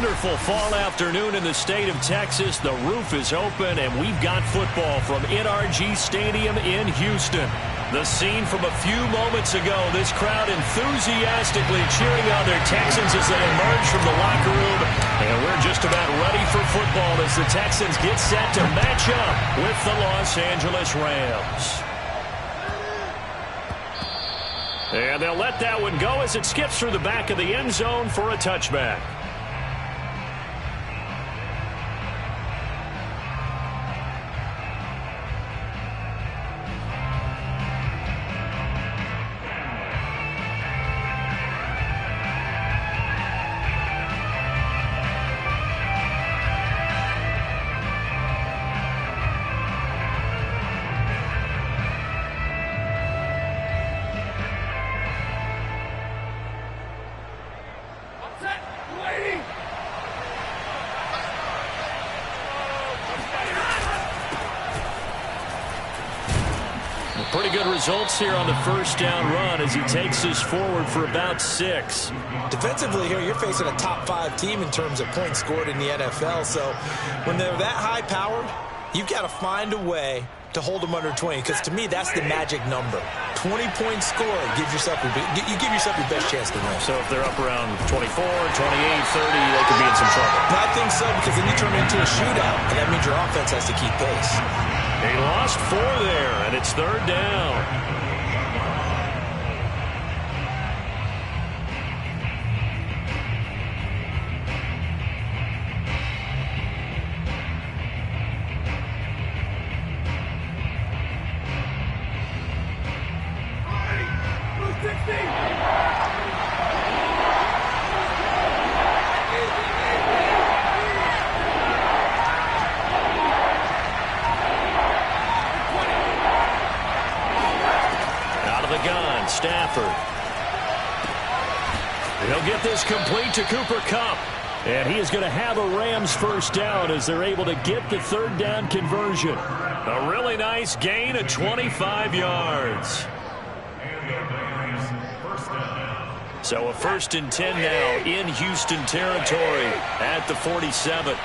wonderful fall afternoon in the state of Texas. The roof is open, and we've got football from NRG Stadium in Houston. The scene from a few moments ago, this crowd enthusiastically cheering on their Texans as they emerge from the locker room. And we're just about ready for football as the Texans get set to match up with the Los Angeles Rams. And they'll let that one go as it skips through the back of the end zone for a touchback. Pretty good results here on the first down run as he takes us forward for about 6. Defensively here, you're facing a top 5 team in terms of points scored in the NFL. So when they're that high powered, you've got to find a way to hold them under 20, because to me that's the magic number. 20 points scored, you give yourself your best chance to win. So if they're up around 24, 28, 30, they could be in some trouble. I think so, because then you turn it into a shootout, and that means your offense has to keep pace. He lost 4 there, and it's 3rd down. Stafford. He'll get this complete to Cooper Kupp. And he is going to have a Rams first down as they're able to get the 3rd down conversion. A really nice gain of 25 yards. So a 1st and 10 now in Houston territory at the 47.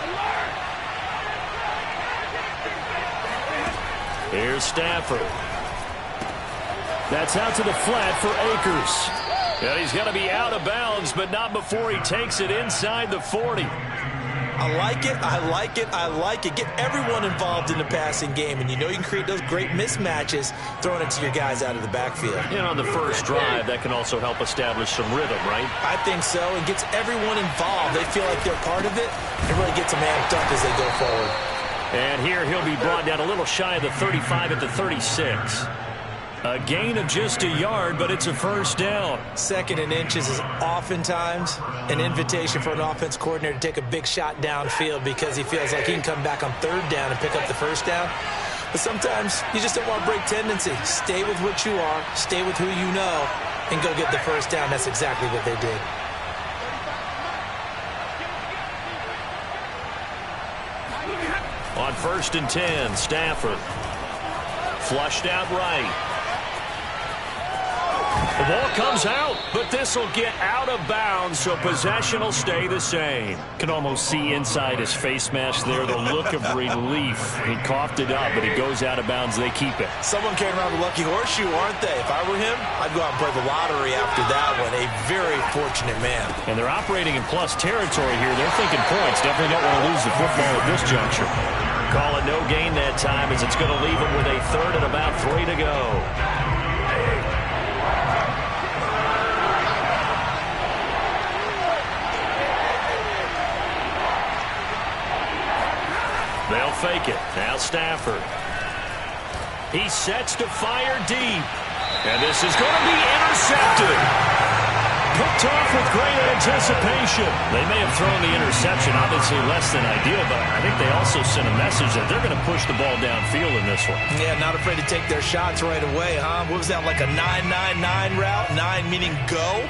Here's Stafford. That's out to the flat for Akers. And he's going to be out of bounds, but not before he takes it inside the 40. I like it, I like it, I like it. Get everyone involved in the passing game, and you know you can create those great mismatches throwing it to your guys out of the backfield. And on the first drive, that can also help establish some rhythm, right? I think so. It gets everyone involved. They feel like they're part of it. It really gets them amped up as they go forward. And here he'll be brought down a little shy of the 35 at the 36. A gain of just a yard, but it's a first down. 2nd and inches is oftentimes an invitation for an offense coordinator to take a big shot downfield because he feels like he can come back on 3rd down and pick up the first down. But sometimes you just don't want to break tendency. Stay with what you are, stay with who you know, and go get the first down. That's exactly what they did. On 1st and 10, Stafford. Flushed out right. The ball comes out, but this will get out of bounds, so possession will stay the same. Can almost see inside his face mask there the look of relief. He coughed it up, but it goes out of bounds. They keep it. Someone carrying around the lucky horseshoe, aren't they? If I were him, I'd go out and play the lottery after that one. A very fortunate man. And they're operating in plus territory here. They're thinking points. Definitely don't want to lose the football at this juncture. Call it no gain that time as it's going to leave them with a 3rd and about 3 to go. They'll fake it. Now Stafford. He sets to fire deep. And this is going to be intercepted. Picked off with great anticipation. They may have thrown the interception, obviously less than ideal, but I think they also sent a message that they're going to push the ball downfield in this one. Yeah, not afraid to take their shots right away, huh? What was that, like a 9-9-9 route? 9 meaning go?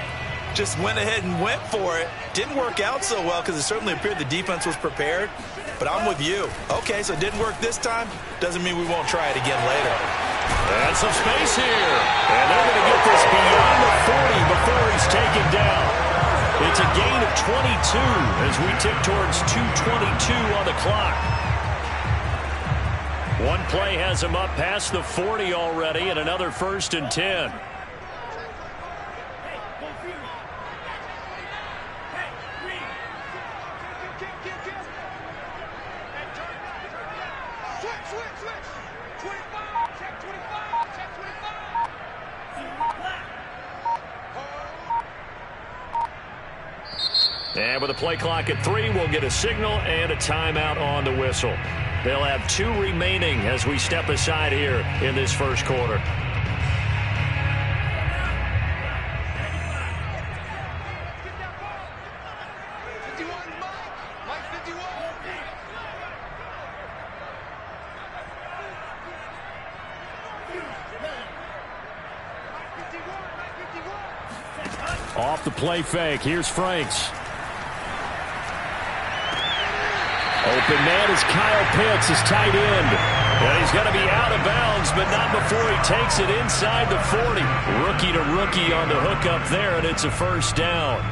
Just went ahead and went for it. Didn't work out so well because it certainly appeared the defense was prepared. But I'm with you. Okay, so it didn't work this time. Doesn't mean we won't try it again later. And some space here. And they're going to get this beyond the 40 before he's taken down. It's a gain of 22 as we tick towards 2:22 on the clock. One play has him up past the 40 already, and another 1st and 10. And with a play clock at 3, we'll get a signal and a timeout on the whistle. They'll have 2 remaining as we step aside here in this first quarter. Off the play fake, here's Franks. Open man is Kyle Pitts, his tight end. And he's going to be out of bounds, but not before he takes it inside the 40. Rookie to rookie on the hook up there, and it's a 1st down.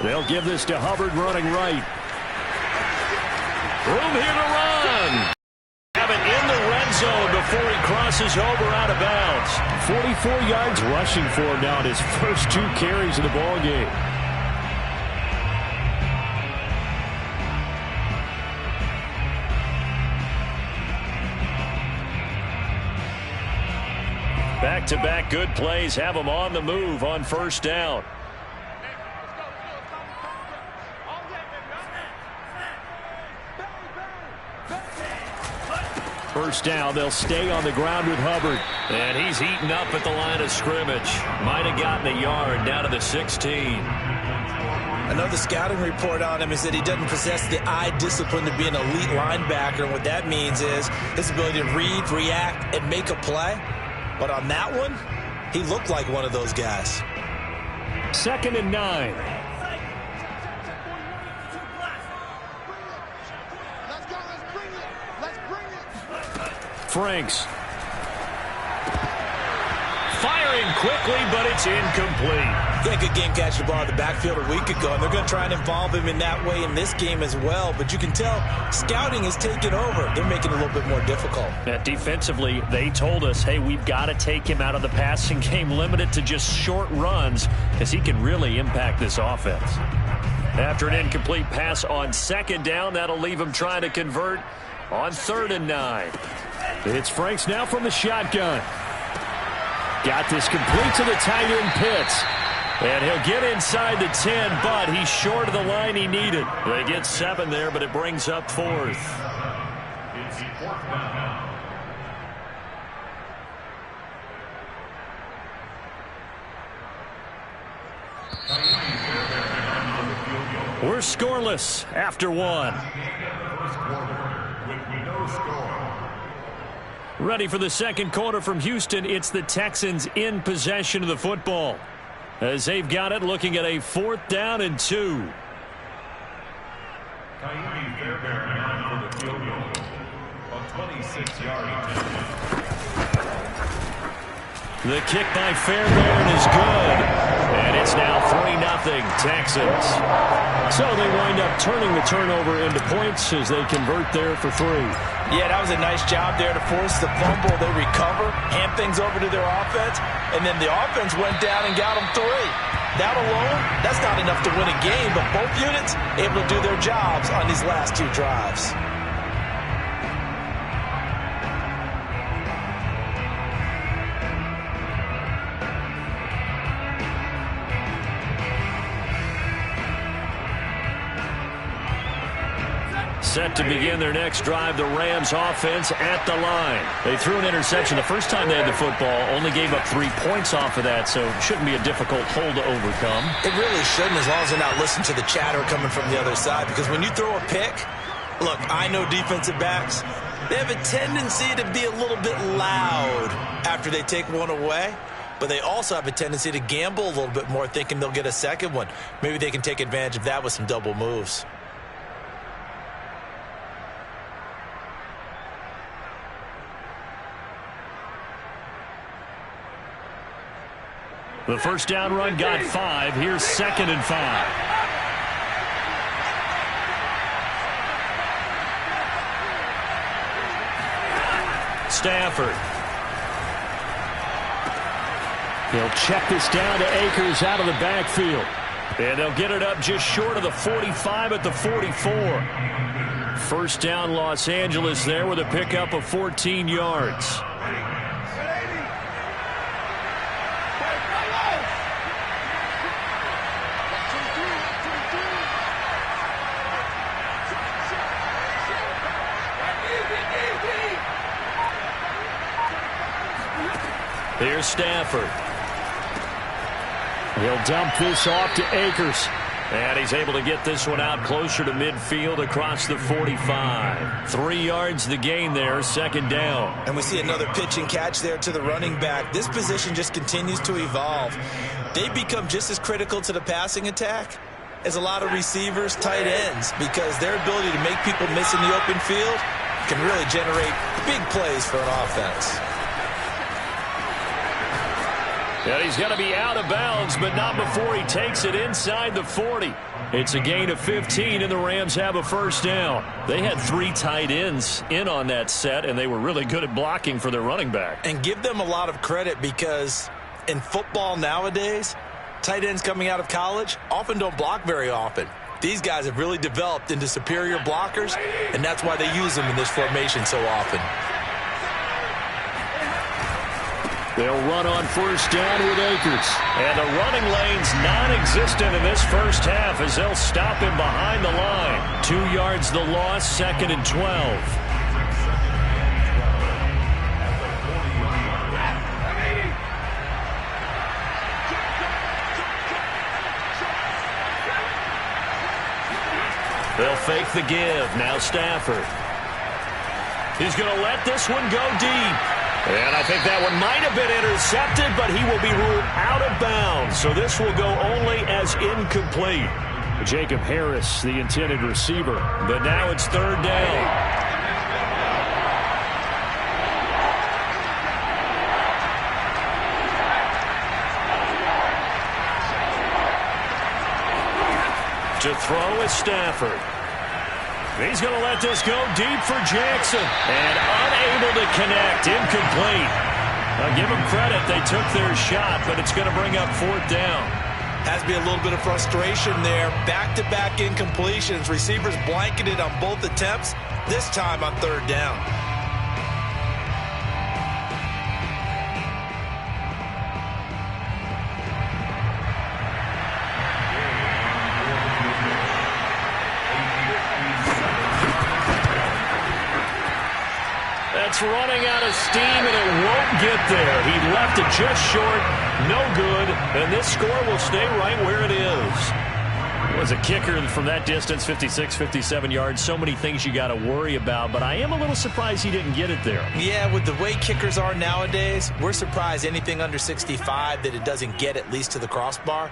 They'll give this to Hubbard running right. Room here to run. Have it in the red zone before he crosses over out of bounds. 44 yards rushing for him now in his first 2 carries of the ball game. Back-to-back good plays have him on the move on 1st down. First down, they'll stay on the ground with Hubbard. And he's eaten up at the line of scrimmage. Might have gotten a yard down to the 16. Another scouting report on him is that he doesn't possess the eye discipline to be an elite linebacker. And what that means is his ability to read, react, and make a play. But on that one, he looked like one of those guys. 2nd and 9. Franks. Firing quickly, but it's incomplete. Yeah, good game catching the ball in the backfield a week ago, and they're going to try and involve him in that way in this game as well. But you can tell scouting is taking over. They're making it a little bit more difficult. Defensively, they told us, hey, we've got to take him out of the passing game, limited to just short runs, because he can really impact this offense. After an incomplete pass on 2nd down, that'll leave him trying to convert on 3rd and 9. It's Franks now from the shotgun. Got this complete to the tight end Pitts. And he'll get inside the 10, but he's short of the line he needed. They get 7 there, but it brings up 4th. It's 4th down. We're scoreless after 1. Ready for the 2nd quarter from Houston. It's the Texans in possession of the football, as they've got it looking at a 4th down and 2. Ka'imi Fairbairn on for the field goal. A 26-yard attempt. The kick by Fairbairn is good. And it's now 3-0 Texans. So they wind up turning the turnover into points as they convert there for 3. Yeah, that was a nice job there to force the fumble. They recover, hand things over to their offense, and then the offense went down and got them 3. That alone, that's not enough to win a game, but both units able to do their jobs on these last 2 drives. Set to begin their next drive, the Rams offense at the line. They threw an interception the first time they had the football, only gave up 3 points off of that, so it shouldn't be a difficult hole to overcome. It really shouldn't, as long as they're not listening to the chatter coming from the other side, because when you throw a pick, look, I know defensive backs, they have a tendency to be a little bit loud after they take one away. but they also have a tendency to gamble a little bit more, thinking they'll get a second one. Maybe they can take advantage of that with some double moves. The first down run got 5. Here's 2nd and 5. Stafford. He'll check this down to Akers out of the backfield. And they'll get it up just short of the 45 at the 44. First down Los Angeles there with a pickup of 14 yards. Here's Stafford. He'll dump this off to Akers. And he's able to get this one out closer to midfield across the 45. 3 yards the gain there, 2nd down. And we see another pitch and catch there to the running back. This position just continues to evolve. They become just as critical to the passing attack as a lot of receivers, tight ends, because their ability to make people miss in the open field can really generate big plays for an offense. And he's going to be out of bounds, but not before he takes it inside the 40. It's a gain of 15, and the Rams have a first down. They had 3 tight ends in on that set, and they were really good at blocking for their running back. And give them a lot of credit, because in football nowadays, tight ends coming out of college often don't block very often. These guys have really developed into superior blockers, and that's why they use them in this formation so often. They'll run on first down with Akers. And the running lane's non-existent in this first half as they'll stop him behind the line. 2 yards the loss, 2nd and 12. They'll fake the give. Now Stafford. He's going to let this one go deep. And I think that one might have been intercepted, but he will be ruled out of bounds. So this will go only as incomplete. Jacob Harris, the intended receiver. But now it's 3rd down. To throw is Stafford. He's going to let this go deep for Jackson. And unable to connect. Incomplete. I'll give them credit. They took their shot, but it's going to bring up 4th down. Has to be a little bit of frustration there. Back-to-back incompletions. Receivers blanketed on both attempts. This time on 3rd down. It's running out of steam, and it won't get there. He left it just short. No good. And this score will stay right where it is. It was a kicker from that distance, 56, 57 yards. So many things you got to worry about, but I am a little surprised he didn't get it there. Yeah, with the way kickers are nowadays, we're surprised anything under 65 that it doesn't get at least to the crossbar.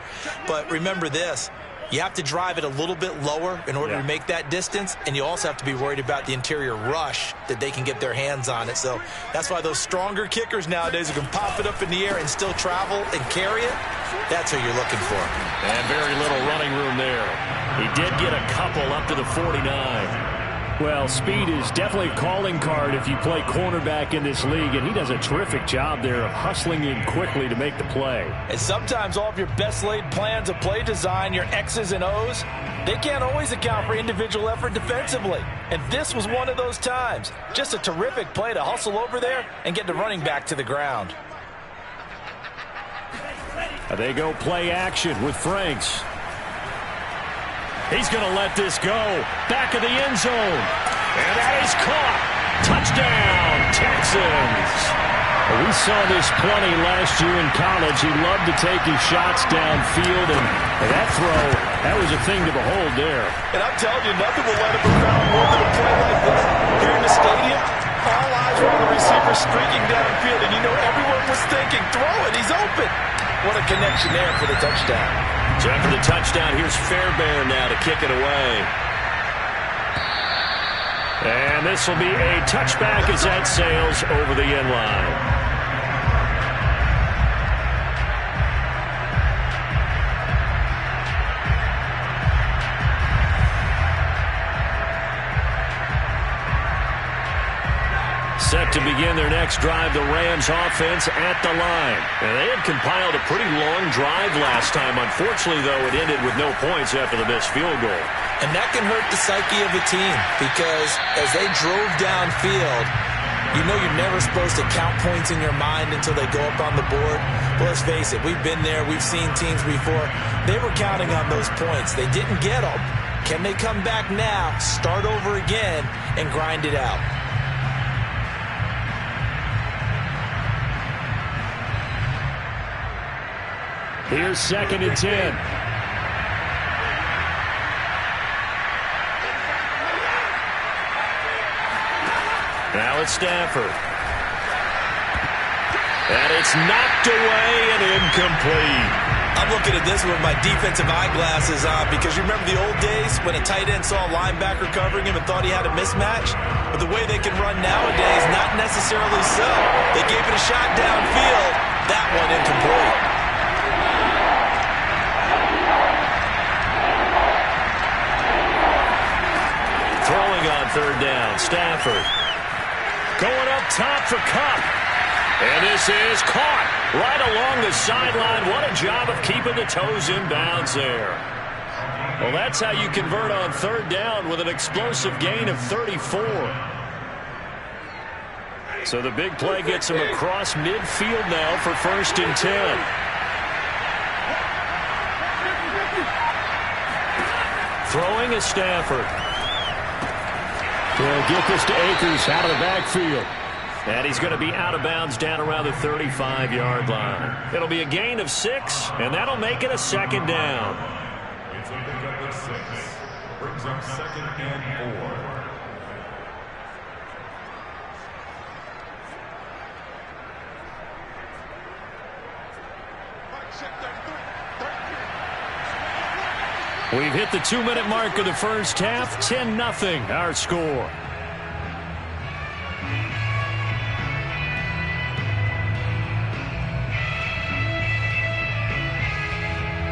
But remember this. You have to drive it a little bit lower in order to make that distance, and you also have to be worried about the interior rush that they can get their hands on it. So that's why those stronger kickers nowadays who can pop it up in the air and still travel and carry it, that's who you're looking for. And very little running room there. He did get a couple up to the 49. Well, speed is definitely a calling card if you play cornerback in this league, and he does a terrific job there of hustling in quickly to make the play. And sometimes all of your best laid plans of play design, your X's and O's, they can't always account for individual effort defensively. And this was one of those times. Just a terrific play to hustle over there and get the running back to the ground. They go play action with Franks. He's going to let this go. Back of the end zone. And that is caught. Touchdown, Texans. We saw this plenty last year in college. He loved to take his shots downfield, and that throw, that was a thing to behold there. And I'm telling you, nothing will let him around more than a play like this. Here in the stadium, All eyes were on the receiver streaking downfield, and you know everyone was thinking, throw it, he's open. What a connection there for the touchdown. So after the touchdown, here's Fairbairn now to kick it away. And this will be a touchback as that sails over the end line. Set to begin their next drive, the Rams offense at the line. And they had compiled a pretty long drive last time. Unfortunately, though, it ended with no points after the missed field goal. And that can hurt the psyche of a team because as they drove downfield, you know you're never supposed to count points in your mind until they go up on the board. Well, let's face it, we've been there. We've seen teams before. They were counting on those points. They didn't get them. Can they come back now, start over again, and grind it out? Here's 2nd and 10. Now it's Stafford. And it's knocked away and incomplete. I'm looking at this with my defensive eyeglasses on because you remember the old days when a tight end saw a linebacker covering him and thought he had a mismatch? But the way they can run nowadays, not necessarily so. They gave it a shot downfield. That one incomplete. Throwing on 3rd down, Stafford. Going up top for Kupp. And this is caught right along the sideline. What a job of keeping the toes in bounds there. Well, that's how you convert on 3rd down with an explosive gain of 34. So the big play gets him across midfield now for 1st and 10. Throwing is Stafford. They'll get this to Akers out of the backfield. And he's going to be out of bounds down around the 35-yard line. It'll be a gain of 6, and that'll make it a 2nd down. It's a pickup of 6. Brings up 2nd and 4. We've hit the 2-minute mark of the first half. 10-0 our score.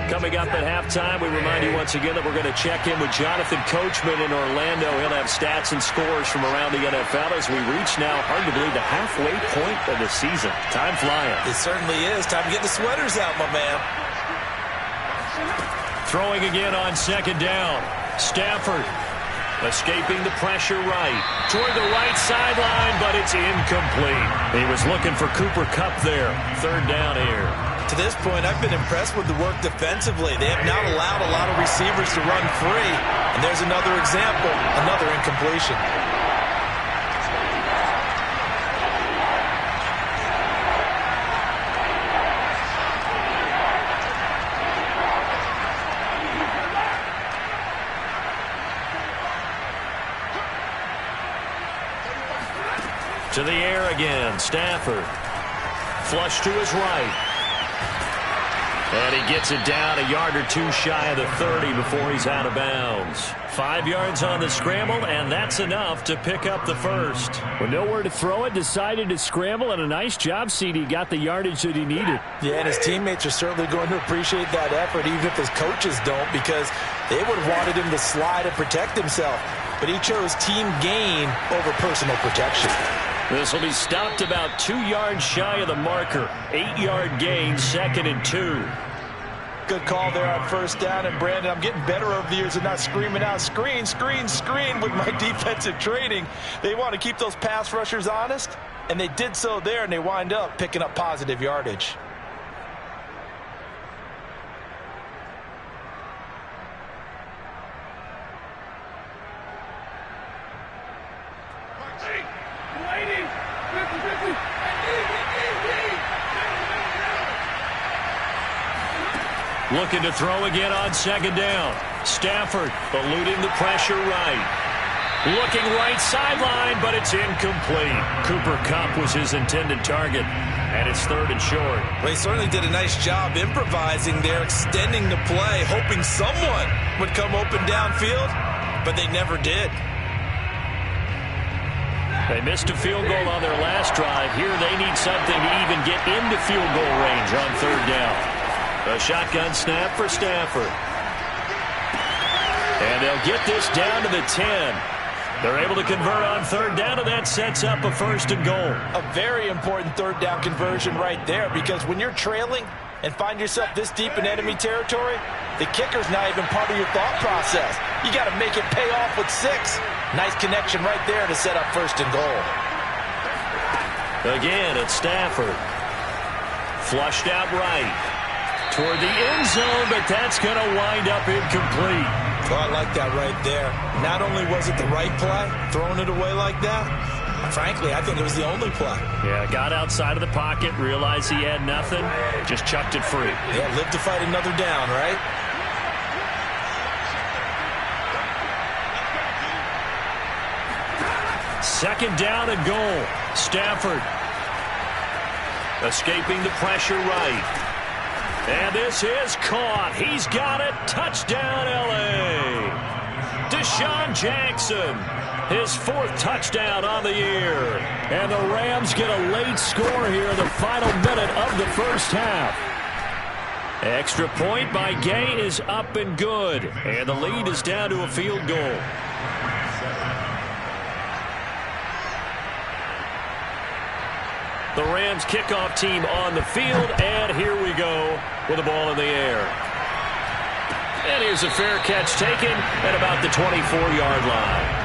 Coming up at halftime, we remind you once again that we're going to check in with Jonathan Coachman in Orlando. He'll have stats and scores from around the NFL as we reach now, hard to believe, the halfway point of the season. Time flying. It certainly is. Time to get the sweaters out, my man. Throwing again on 2nd down. Stafford escaping the pressure right. Toward the right sideline, but it's incomplete. He was looking for Cooper Kupp there. 3rd down here. To this point, I've been impressed with the work defensively. They have not allowed a lot of receivers to run free. And there's another example, another incompletion. To the air again, Stafford. Flush to his right. And he gets it down a yard or 2 shy of the 30 before he's out of bounds. 5 yards on the scramble, and that's enough to pick up the first. With nowhere to throw it, decided to scramble, and a nice job, CD. Got the yardage that he needed. Yeah, and his teammates are certainly going to appreciate that effort, even if his coaches don't, because they would have wanted him to slide and protect himself. But he chose team gain over personal protection. This will be stopped about 2 yards shy of the marker. 8-yard gain, 2nd and 2. Good call there on 1st down. And, Brandon, I'm getting better over the years and not screaming out, screen, screen, screen with my defensive training. They want to keep those pass rushers honest, and they did so there, and they wind up picking up positive yardage. Looking to throw again on 2nd down. Stafford eluding the pressure right. Looking right sideline, but it's incomplete. Cooper Kupp was his intended target, and it's 3rd and short. Well, he certainly did a nice job improvising there, extending the play, hoping someone would come open downfield, but they never did. They missed a field goal on their last drive. Here they need something to even get into field goal range on 3rd down. A shotgun snap for Stafford. And they'll get this down to the 10. They're able to convert on 3rd down, and that sets up a 1st and goal. A very important 3rd down conversion right there, because when you're trailing and find yourself this deep in enemy territory, the kicker's not even part of your thought process. You got to make it pay off with 6. Nice connection right there to set up 1st and goal. Again, it's Stafford. Flushed out right toward the end zone, but that's going to wind up incomplete. Oh, I like that right there. Not only was it the right play, throwing it away like that, frankly, I think it was the only play. Yeah, got outside of the pocket, realized he had nothing, just chucked it free. Yeah, live to fight another down, right? Second down and goal. Stafford escaping the pressure right. And this is caught. He's got it. Touchdown, L.A. Deshaun Jackson, his 4th touchdown on the year. And the Rams get a late score here in the final minute of the first half. Extra point by Gay is up and good. And the lead is down to a field goal. The Rams kickoff team on the field, and here we go with the ball in the air. And here's a fair catch taken at about the 24-yard line.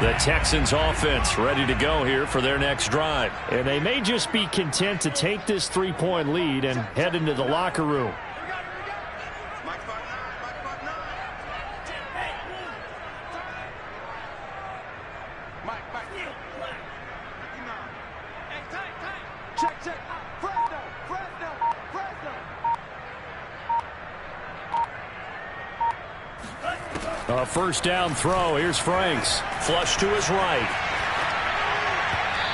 The Texans offense ready to go here for their next drive. And they may just be content to take this 3-point lead and head into the locker room. A 1st down throw. Here's Franks. Flush to his right.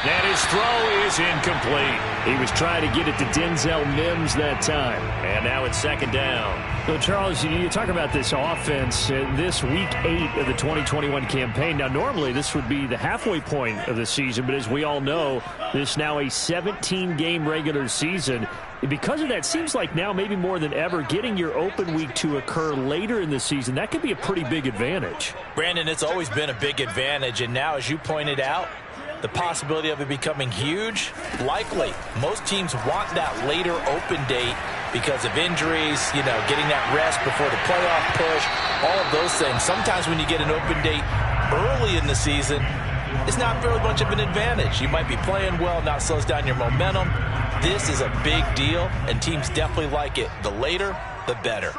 And his throw is incomplete. He was trying to get it to Denzel Mims that time. And now it's 2nd down. So, Charles, you talk about this offense, this week 8 of the 2021 campaign. Now, normally this would be the halfway point of the season, but as we all know, this is now a 17-game regular season. Because of that, seems like now maybe more than ever, getting your open week to occur later in the season, that could be a pretty big advantage. Brandon, it's always been a big advantage, and now, as you pointed out, the possibility of it becoming huge, likely. Most teams want that later open date because of injuries, you know, getting that rest before the playoff push, all of those things. Sometimes when you get an open date early in the season, it's not very much of an advantage. You might be playing well, not slows down your momentum. This is a big deal, and teams definitely like it. The later, the better.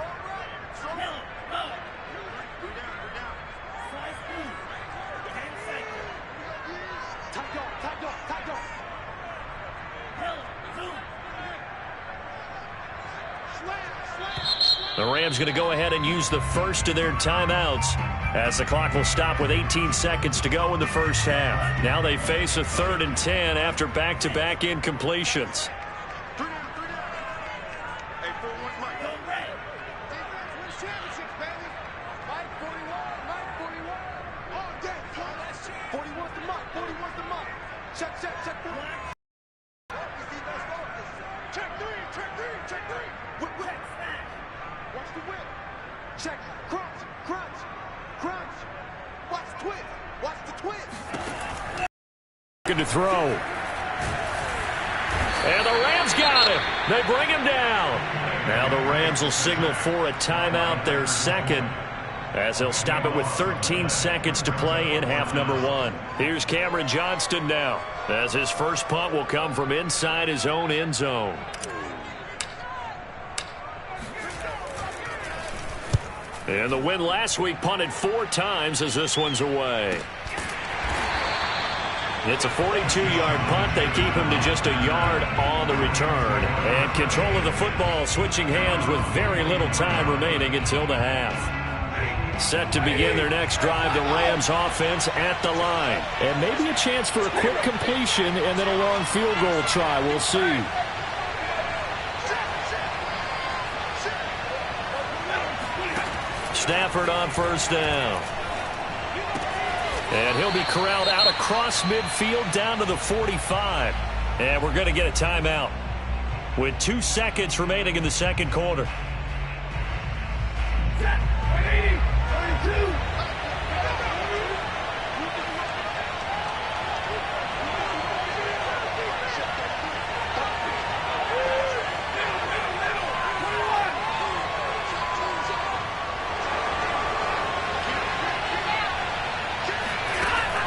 The Rams going to go ahead and use the first of their timeouts as the clock will stop with 18 seconds to go in the first half. Now they face a 3rd and 10 after back-to-back incompletions. To throw. And the Rams got him. They bring him down. Now the Rams will signal for a timeout, their 2nd, as they'll stop it with 13 seconds to play in half number 1. Here's Cameron Johnston now, as his first punt will come from inside his own end zone. And the win last week punted 4 times as this one's away. It's a 42-yard punt. They keep him to just a yard on the return. And control of the football switching hands with very little time remaining until the half. Set to begin their next drive, the Rams offense at the line. And maybe a chance for a quick completion and then a long field goal try. We'll see. Stafford on first down. And he'll be corralled out across midfield down to the 45. And we're going to get a timeout with 2 seconds remaining in the second quarter.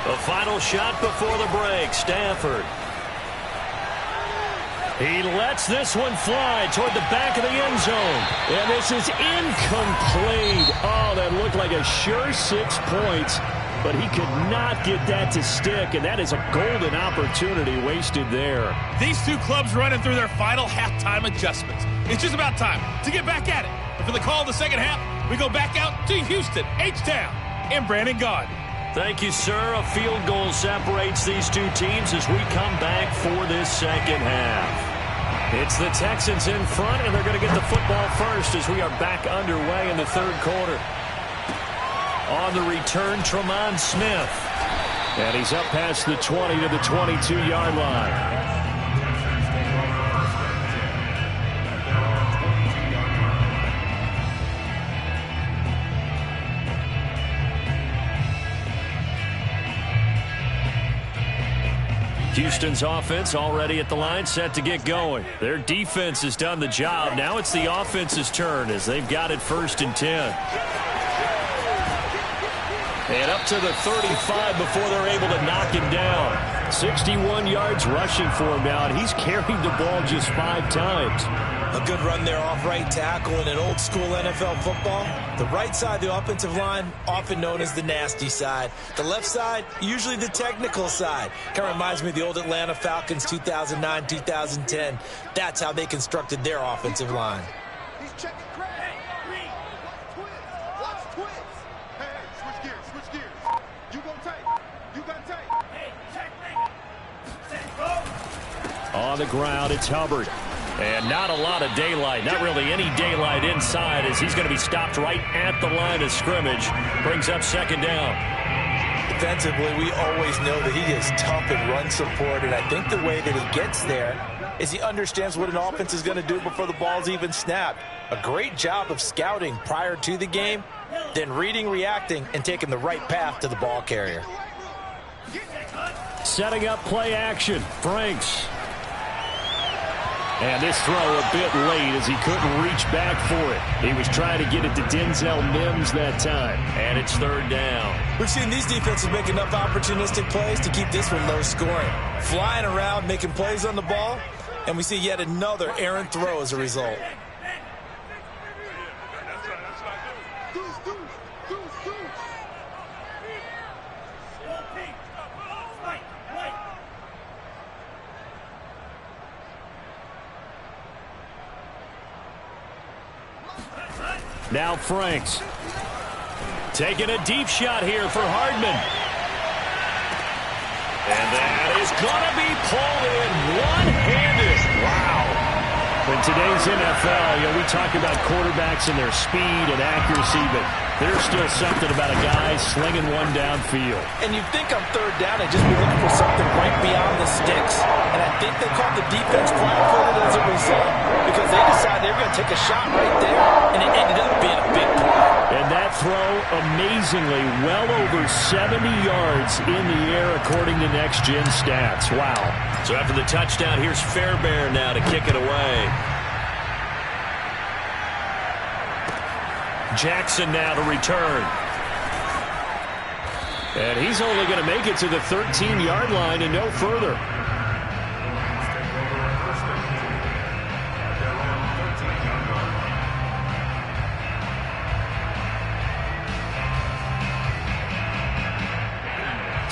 The final shot before the break, Stafford. He lets this one fly toward the back of the end zone. And this is incomplete. Oh, that looked like a sure 6 points, but he could not get that to stick, and that is a golden opportunity wasted there. These two clubs running through their final halftime adjustments. It's just about time to get back at it. And for the call of the second half, we go back out to Houston, H-Town, and Brandon Gaudin. Thank you, sir. A field goal separates these two teams as we come back for this second half. It's the Texans in front, and they're going to get the football first as we are back underway in the third quarter. On the return, Tremont Smith. And he's up past the 20 to the 22-yard line. Houston's offense already at the line, set to get going. Their defense has done the job. Now it's the offense's turn as they've got it 1st and 10. And up to the 35 before they're able to knock him down. 61 yards rushing for him now, and he's carried the ball just 5 times. A good run there off right tackle in an old-school NFL football. The right side of the offensive line, often known as the nasty side. The left side, usually the technical side. Kind of reminds me of the old Atlanta Falcons 2009, 2010. That's how they constructed their offensive line. He's checking Craig. Hey, watch twins. Hey, switch gears. You gonna take. You got take. Hey, check me. On the ground, it's Hubbard. And not a lot of daylight, not really any daylight inside as he's going to be stopped right at the line of scrimmage. Brings up second down. Defensively, we always know that he is tough in run support, and I think the way that he gets there is he understands what an offense is going to do before the ball's even snapped. A great job of scouting prior to the game, then reading, reacting, and taking the right path to the ball carrier. Setting up play action, Franks. And this throw a bit late as he couldn't reach back for it. He was trying to get it to Denzel Mims that time. And it's 3rd down. We've seen these defenses make enough opportunistic plays to keep this one low scoring. Flying around, making plays on the ball, and we see yet another errant throw as a result. Now Franks. Taking a deep shot here for Hardman. And that is going to be pulled in one-handed. Wow. In today's NFL, we talk about quarterbacks and their speed and accuracy, but there's still something about a guy slinging one downfield. And you'd think on 3rd down, they'd just be looking for something right beyond the sticks. And I think they called the defense flat-footed as a result because they decided they were going to take a shot right there, and it ended up being a big play. And that throw, amazingly, well over 70 yards in the air, according to Next Gen Stats. Wow. So after the touchdown, here's Fairbairn now to kick it away. Jackson now to return. And he's only going to make it to the 13-yard line and no further.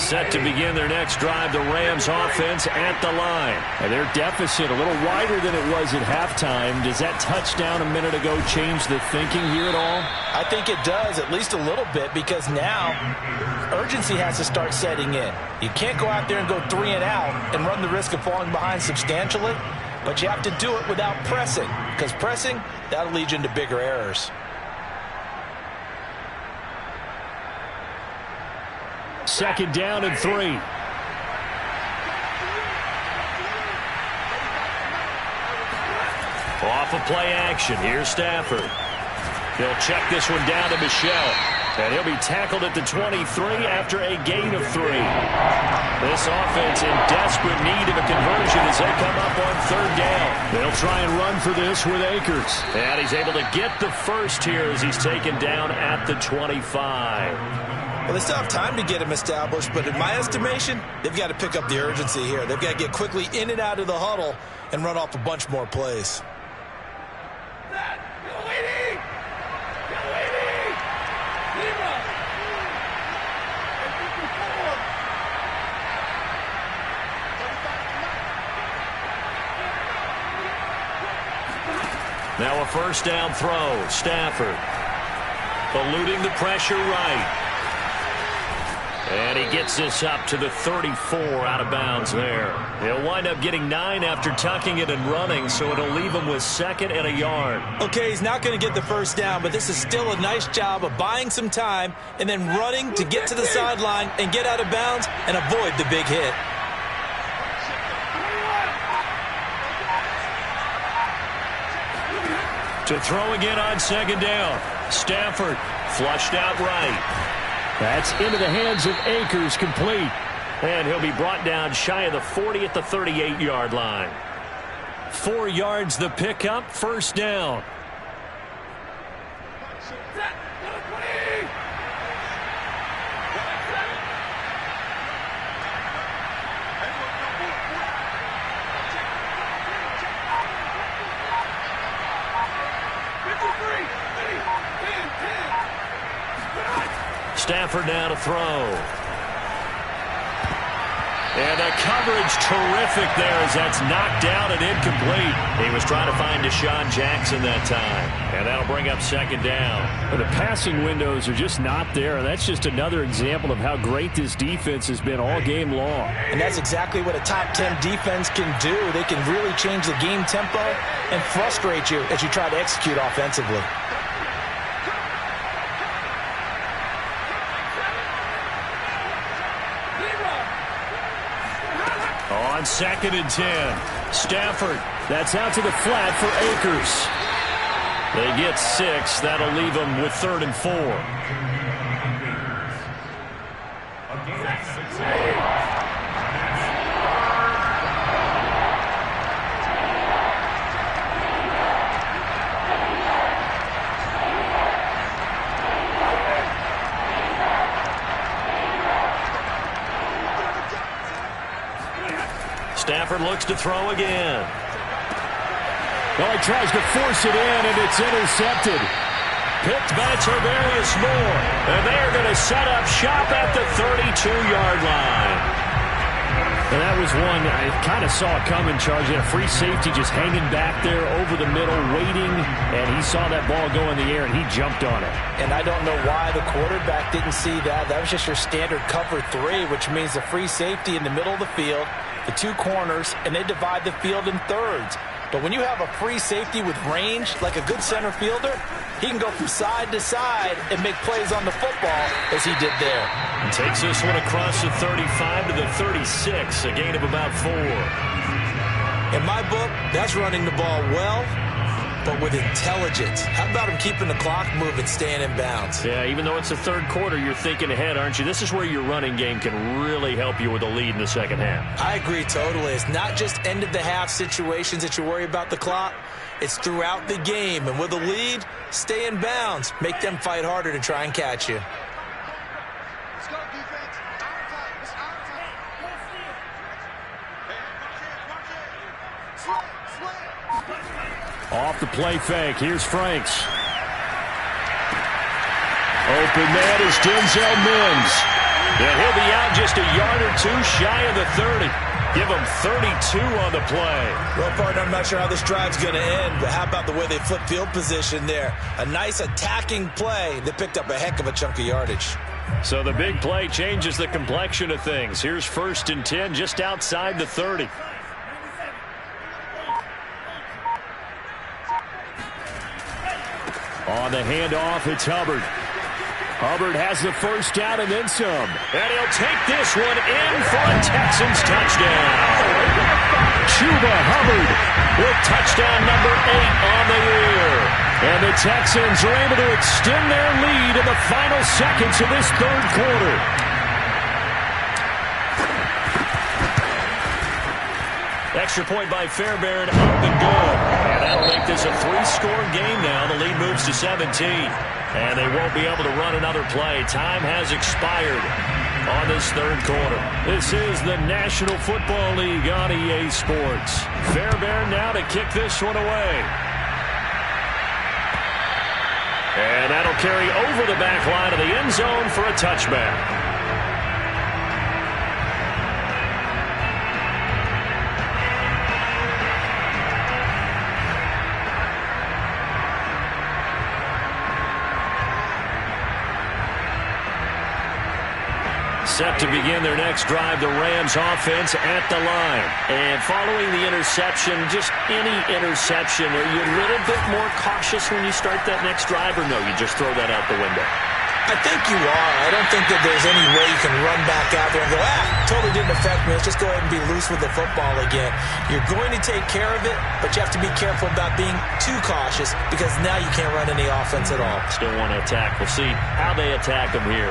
Set to begin their next drive, the Rams offense at the line. And their deficit a little wider than it was at halftime. Does that touchdown a minute ago change the thinking here at all? I think it does, at least a little bit, because now urgency has to start setting in. You can't go out there and go 3 and out and run the risk of falling behind substantially, but you have to do it without pressing, because pressing, that'll lead you into bigger errors. Second down and 3. Off of play action, here's Stafford. He'll check this one down to Michel. And he'll be tackled at the 23 after a gain of 3. This offense in desperate need of a conversion as they come up on third down. They'll try and run for this with Akers. And he's able to get the first here as he's taken down at the 25. Well, they still have time to get him established, but in my estimation, they've got to pick up the urgency here. They've got to get quickly in and out of the huddle and run off a bunch more plays. Now a first down throw. Stafford eluding the pressure right. And he gets this up to the 34 out of bounds there. He'll wind up getting 9 after tucking it and running, so it'll leave him with 2nd and a yard. Okay, he's not going to get the first down, but this is still a nice job of buying some time and then running to get to the sideline and get out of bounds and avoid the big hit. To throw again on second down. Stafford flushed out right. That's into the hands of Akers, complete. And he'll be brought down shy of the 40 at the 38-yard line. 4 yards the pickup, first down. Stafford now to throw. And the coverage terrific there as that's knocked down and incomplete. He was trying to find Deshaun Jackson that time. And that'll bring up second down. But the passing windows are just not there. And that's just another example of how great this defense has been all game long. And that's exactly what a top 10 defense can do. They can really change the game tempo and frustrate you as you try to execute offensively. On 2nd and 10, Stafford. That's out to the flat for Akers. They get 6. That'll leave them with 3rd and 4. Stafford looks to throw again. Well, he tries to force it in, and it's intercepted. Picked by Tarvarius Moore. And they are going to set up shop at the 32-yard line. And that was one I kind of saw it coming, Charge. He had a free safety just hanging back there over the middle, waiting, and he saw that ball go in the air, and he jumped on it. And I don't know why the quarterback didn't see that. That was just your standard cover 3, which means the free safety in the middle of the field, the 2 corners, and they divide the field in thirds. But when you have a free safety with range, like a good center fielder, he can go from side to side and make plays on the football as he did there. And takes this one across the 35 to the 36, a gain of about 4. In my book, that's running the ball well, but with intelligence. How about him keeping the clock moving, staying in bounds? Yeah, even though it's the third quarter, you're thinking ahead, aren't you? This is where your running game can really help you with a lead in the second half. I agree totally. It's not just end-of-the-half situations that you worry about the clock. It's throughout the game. And with a lead, stay in bounds. Make them fight harder to try and catch you. Let's go, defense. Our time. It's our time. Hey, watch it. Slant. Off the play fake. Here's Franks. Open man is Denzel Mims. And he'll be out just a yard or two shy of the 30. Give him 32 on the play. Well, partner, I'm not sure how this drive's going to end, but how about the way they flip field position there? A nice attacking play that picked up a heck of a chunk of yardage. So the big play changes the complexion of things. Here's 1st and 10 just outside the 30. On the handoff, it's Hubbard. Hubbard has the first down and then some. And he'll take this one in for a Texans touchdown. Chuba Hubbard with touchdown number 8 on the year. And the Texans are able to extend their lead in the final seconds of this 3rd quarter. Extra point by Fairbairn, up and good. And that'll make this a 3-score game now. The lead moves to 17. And they won't be able to run another play. Time has expired on this 3rd quarter. This is the National Football League on EA Sports. Fairbairn now to kick this one away. And that'll carry over the back line of the end zone for a touchback. Set to begin their next drive, the Rams offense at the line. And following the interception, just any interception, are you a little bit more cautious when you start that next drive, or no, you just throw that out the window? I think you are. I don't think that there's any way you can run back out there and go, totally didn't affect me. Let's just go ahead and be loose with the football again. You're going to take care of it, but you have to be careful about being too cautious because now you can't run any offense at all. Still want to attack. We'll see how they attack them here.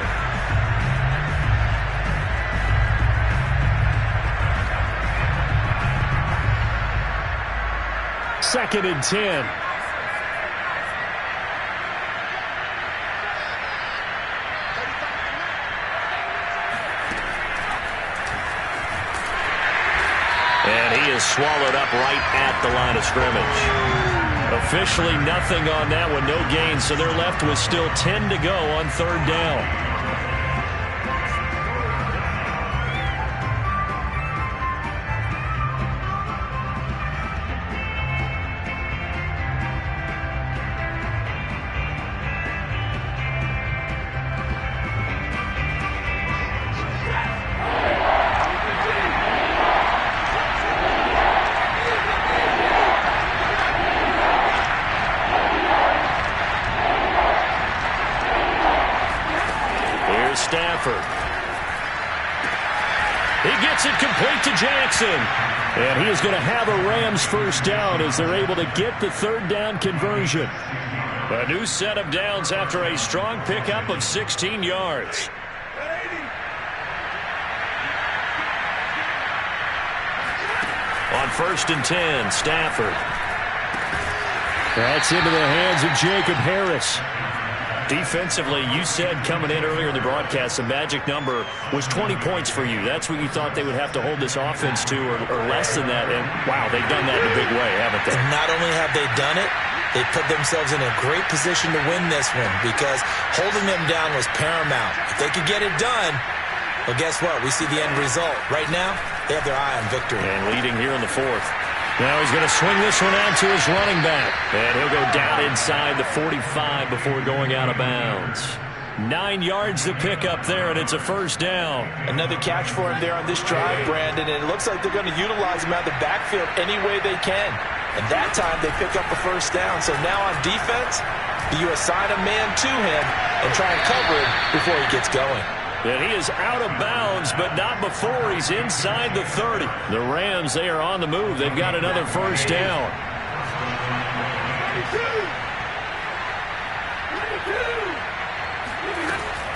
Second and 10. And he is swallowed up right at the line of scrimmage. Officially nothing on that one, no gain, so they're left with still 10 to go on 3rd down. Stafford. He gets it complete to Jackson. And he is going to have a Rams first down as they're able to get the 3rd down conversion. A new set of downs after a strong pickup of 16 yards. On 1st and 10, Stafford. That's into the hands of Jacob Harris. Defensively, you said coming in earlier in the broadcast, the magic number was 20 points for you. That's what you thought they would have to hold this offense to, or less than that. And, wow, they've done that in a big way, haven't they? Not only have they done it, they put themselves in a great position to win this one because holding them down was paramount. If they could get it done, well, guess what? We see the end result. Right now, they have their eye on victory. And leading here in the 4th. Now he's going to swing this one out to his running back. And he'll go down inside the 45 before going out of bounds. 9 yards to pick up there, and it's a first down. Another catch for him there on this drive, Brandon, and it looks like they're going to utilize him out of the backfield any way they can. And that time they pick up a first down. So now on defense, you assign a man to him and try and cover him before he gets going. And he is out of bounds, but not before he's inside the 30. The Rams, they are on the move. They've got another first down.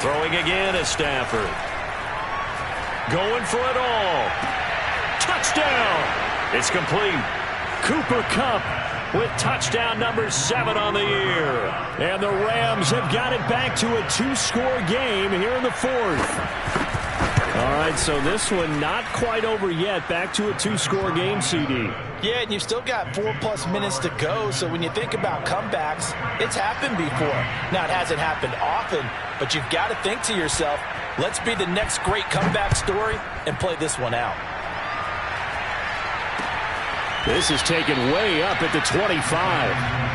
Throwing again is Stafford. Going for it all. Touchdown. It's complete. Cooper Kupp with touchdown number 7 on the year. And the Rams have got it back to a 2-score game here in the 4th. All right, so this one not quite over yet. Back to a 2-score game, CD. Yeah, and you've still got 4+ minutes to go. So when you think about comebacks, it's happened before. Now, it hasn't happened often, but you've got to think to yourself, Let's be the next great comeback story and play this one out. This is taken way up at the 25.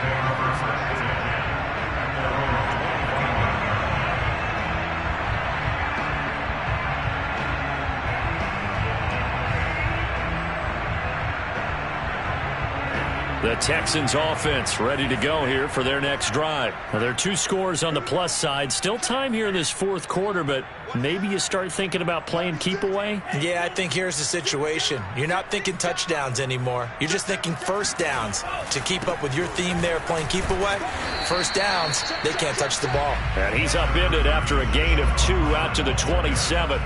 The Texans offense ready to go here for their next drive. Now, there are 2 scores on the plus side. Still time here in this fourth quarter, but maybe you start thinking about playing keep away? Yeah, I think here's the situation. You're not thinking touchdowns anymore. You're just thinking first downs. To keep up with your theme there, playing keep away, first downs, they can't touch the ball. And he's upended after a gain of 2 out to the 27.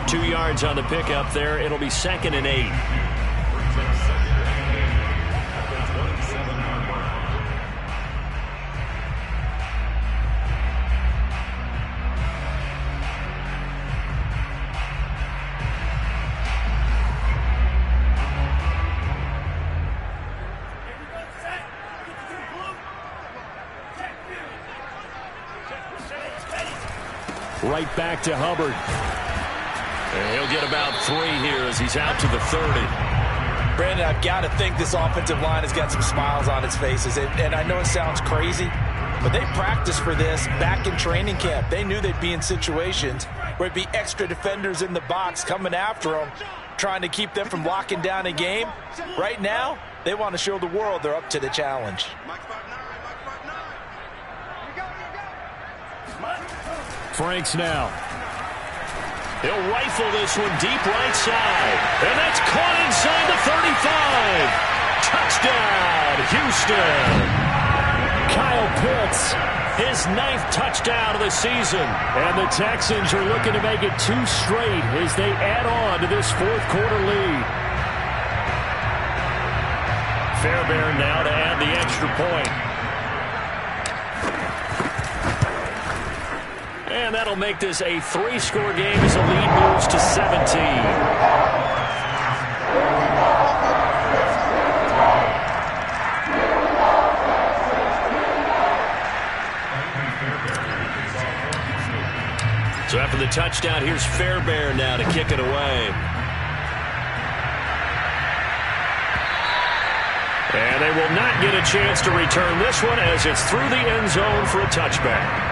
2 yards on the pickup there. It'll be 2nd and 8. Right back to Hubbard. And he'll get about 3 here as he's out to the 30. Brandon, I've got to think this offensive line has got some smiles on its faces. And I know it sounds crazy, but they practiced for this back in training camp. They knew they'd be in situations where it'd be extra defenders in the box coming after them, trying to keep them from locking down a game. Right now, they want to show the world they're up to the challenge. Franks now. He'll rifle this one deep right side. And that's caught inside the 35. Touchdown, Houston. Kyle Pitts, His 9th touchdown of the season. and the Texans are looking to make it 2 straight as they add on to this fourth quarter lead. Fairbairn now to add the extra point. And that'll make this a 3-score game as the lead moves to 17. So after the touchdown, here's Fairbairn now to kick it away. And they will not get a chance to return this one as it's through the end zone for a touchback.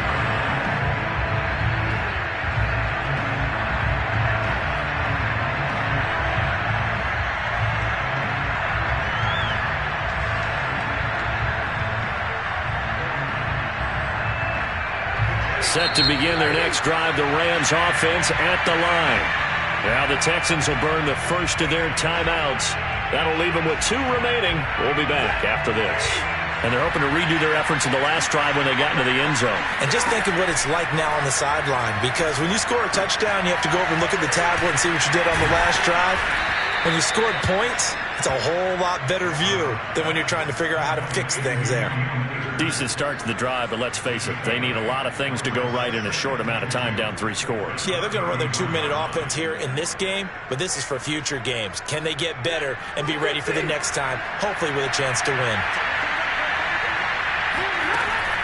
Set to begin their next drive, the Rams offense at the line. Now the Texans will burn the first of their timeouts. That'll leave them with 2 remaining. We'll be back after this. And they're hoping to redo their efforts in the last drive when they got into the end zone. And just think of what it's like now on the sideline, because when you score a touchdown, you have to go over and look at the tablet and see what you did on the last drive. When you scored points, it's a whole lot better view than when you're trying to figure out how to fix things there. Decent start to the drive, but let's face it, they need a lot of things to go right in a short amount of time down 3 scores. Yeah, they're going to run their 2-minute offense here in this game, but this is for future games. Can they get better and be ready for the next time, hopefully with a chance to win?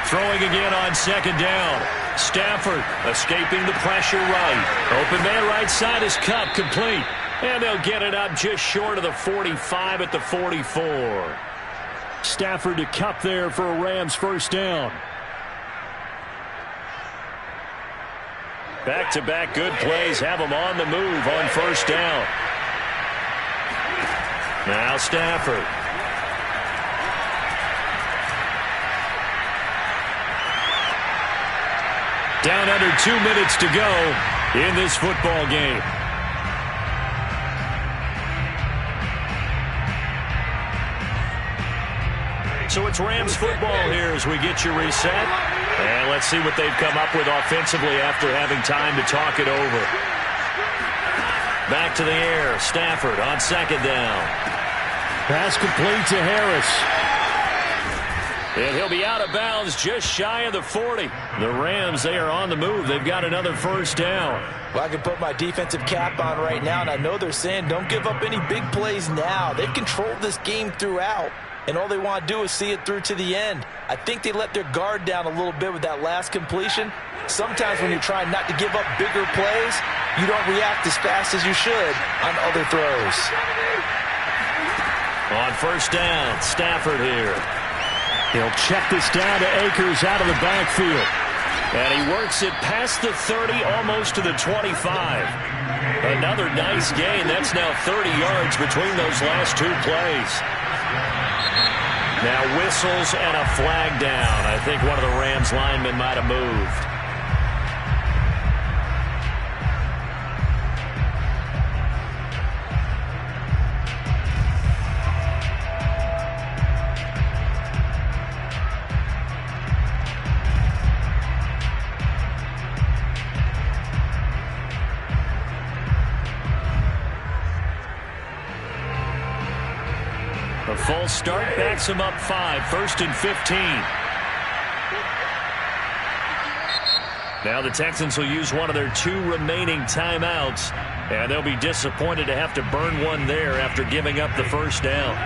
Throwing again on 2nd down. Stafford escaping the pressure right. Open man right side is cut, complete. And they'll get it up just short of the 45 at the 44. Stafford to Kupp there for a Rams first down. Back-to-back good plays have them on the move on first down. Now Stafford. Down under 2 minutes to go in this football game. So it's Rams football here as we get you reset. And let's see what they've come up with offensively after having time to talk it over. Back to the air. Stafford on 2nd down. Pass complete to Harris. And he'll be out of bounds just shy of the 40. The Rams, they are on the move. They've got another first down. Well, I can put my defensive cap on right now, and I know they're saying don't give up any big plays now. They've controlled this game throughout. and all they want to do is see it through to the end. I think they let their guard down a little bit with that last completion. Sometimes when you're trying not to give up bigger plays, you don't react as fast as you should on other throws. On first down, Stafford here. He'll check this down to Akers out of the backfield. And he works it past the 30, almost to the 25. Another nice gain. That's now 30 yards between those last two plays. Now whistles and a flag down. I think one of the Rams linemen might have moved. A full start backs him up 5, 1st and 15. Now the Texans will use one of their 2 remaining timeouts, and they'll be disappointed to have to burn one there after giving up the first down.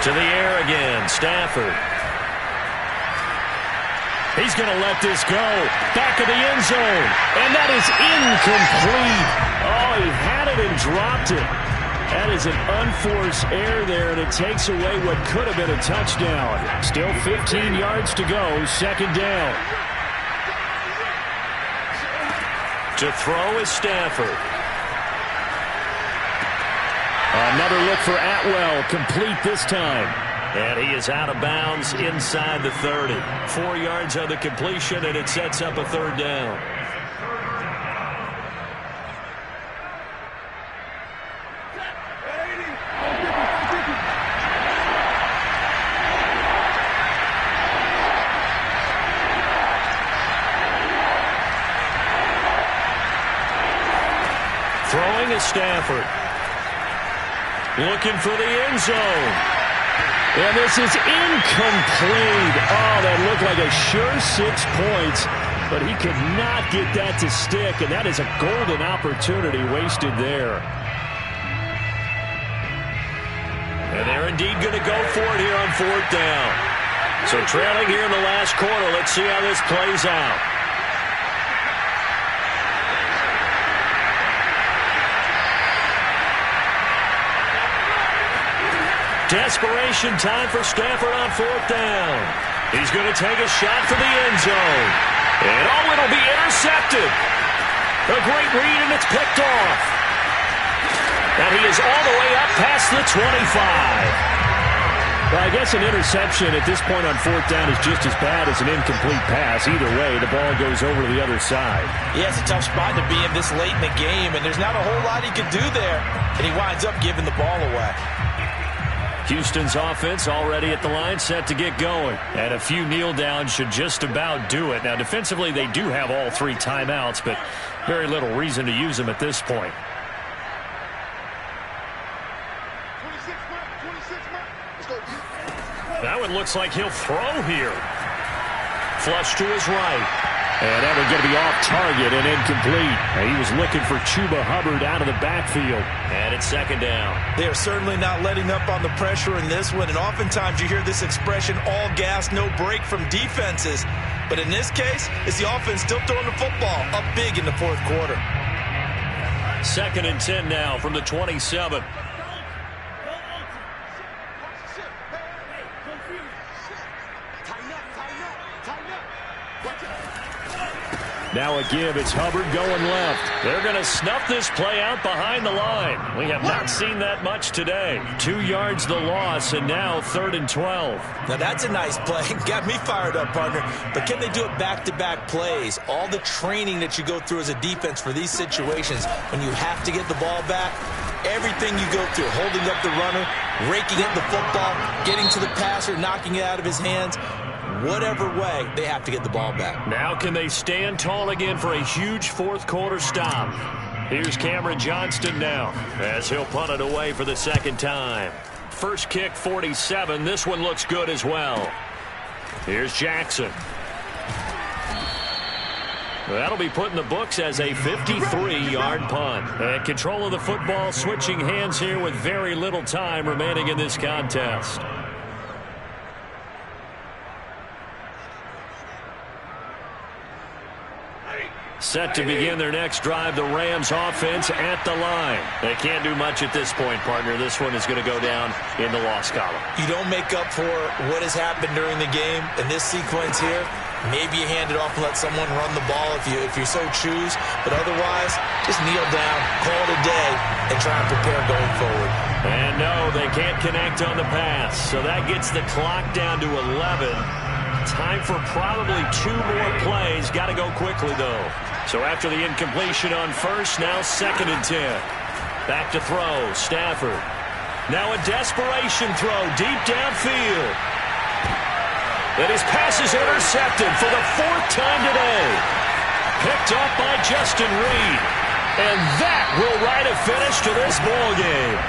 To the air again, Stafford. He's going to let this go. Back of the end zone. And that is incomplete. Oh, he had it and dropped it. That is an unforced error there, and it takes away what could have been a touchdown. Still 15 yards to go. Second down. To throw is Stafford. Another look for Atwell. Complete this time. And he is out of bounds inside the 30. 4 yards on the completion, and it sets up a third down. Throwing is Stafford. Looking for the end zone. And this is incomplete. Oh, that looked like a sure 6 points, but he could not get that to stick, and that is a golden opportunity wasted there. And they're indeed going to go for it here on 4th down. So trailing here in the last quarter, let's see how this plays out. Desperation time for Stafford on 4th down. He's going to take a shot for the end zone. And oh, it'll be intercepted. A great read, and it's picked off. And he is all the way up past the 25. Well, I guess an interception at this point on 4th down is just as bad as an incomplete pass. Either way, the ball goes over to the other side. Yeah, it's a tough spot to be in this late in the game, and there's not a whole lot he could do there. And he winds up giving the ball away. Houston's offense already at the line, set to get going. And a few kneel downs should just about do it. Now, defensively, they do have all 3 timeouts, but very little reason to use them at this point. 26 Let's go. That one looks like he'll throw here. Flush to his right. And that one going to be off target and incomplete. He was looking for Chuba Hubbard out of the backfield. And it's 2nd down. They are certainly not letting up on the pressure in this one. And oftentimes you hear this expression, all gas, no break from defenses. But in this case, it's the offense still throwing the football up big in the 4th quarter. 2nd and 10 now from the 27. Now a give. It's Hubbard going left. They're going to snuff this play out behind the line. We have not seen that much today. 2 yards the loss, and now 3rd and 12. Now that's a nice play. Got me fired up, partner. But can they do it back-to-back plays? All the training that you go through as a defense for these situations, when you have to get the ball back, everything you go through, holding up the runner, raking up the football, getting to the passer, knocking it out of his hands, whatever way, they have to get the ball back. Now can they stand tall again for a huge 4th quarter stop? Here's Cameron Johnston now as he'll punt it away for the 2nd time. First kick 47. This one looks good as well. Here's Jackson. That'll be put in the books as a 53-yard punt. And control of the football switching hands here with very little time remaining in this contest. Set to begin their next drive, the Rams offense at the line. They can't do much at this point, partner. This one is going to go down in the loss column. You don't make up for what has happened during the game. In this sequence here, maybe you hand it off and let someone run the ball if you so choose. But otherwise, just kneel down, call it a day, and try and prepare going forward. And no, they can't connect on the pass. So that gets the clock down to 11. Time for probably 2 more plays. Got to go quickly, though. So after the incompletion on first, now 2nd and 10. Back to throw, Stafford. Now a desperation throw deep downfield. And his pass is intercepted for the 4th time today. Picked up by Justin Reed. And that will write a finish to this ball game.